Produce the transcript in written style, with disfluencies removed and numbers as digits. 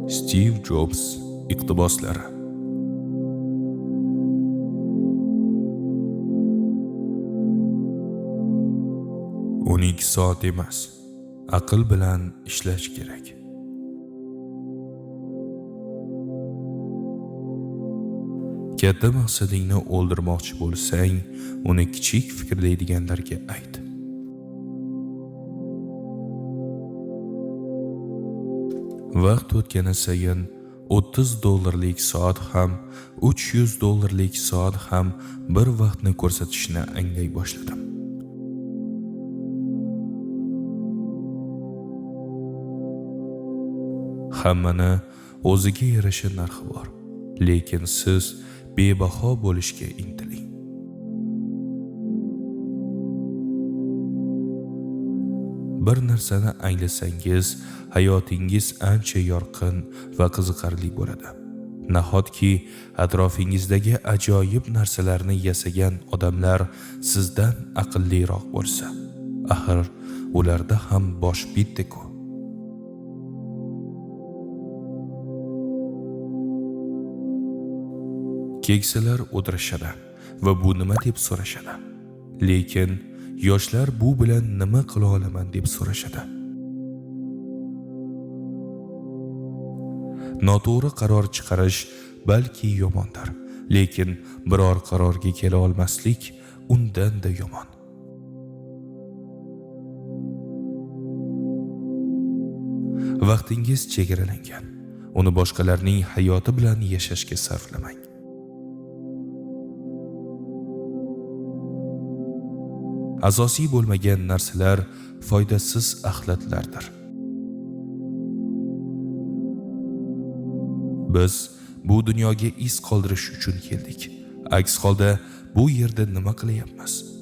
Stiv Jobs iqtiboslari. O'n 12 soat emas, aql bilan ishlash kerak. Katta maqsadingni o'ldirmoqchi bo'lsang, uni kichik fikrlaydiganlarga ayt. Vaqt o'tgani sayin $30 soat ham, $300 soat ham bir vaqtni ko'rsatishni anglay boshladim. Hammani o'ziga yarasha narxi bor, lekin siz bebaho bo'lishga intiling. Bir narsani anglasangiz, hayotingiz ancha yorqin va qiziqarli bo'ladi. Nahotki atrofingizdagi ajoyib narsalarni yasagan odamlar sizdan aqlliroq bo'lsa, axir ularda ham bosh bitta-ku. Keksalar o'tirishadi va bu nima deb so'rashadi. Lekin yoshlar bu bilan nima qila olaman deb so'rashadi. Noto'g'ri qaror chiqarish balki yomondir, lekin biror qarorga kela olmaslik undan-da yomon. Vaqtingiz chegaralangan. Uni boshqalarning hayoti bilan yashashga sarflamang. Asosiy bo'lmagan narsalar foydasiz axlatlardir. Biz bu dunyoga iz qoldirish uchun keldik. Aks holda bu yerda nima qilyapmiz?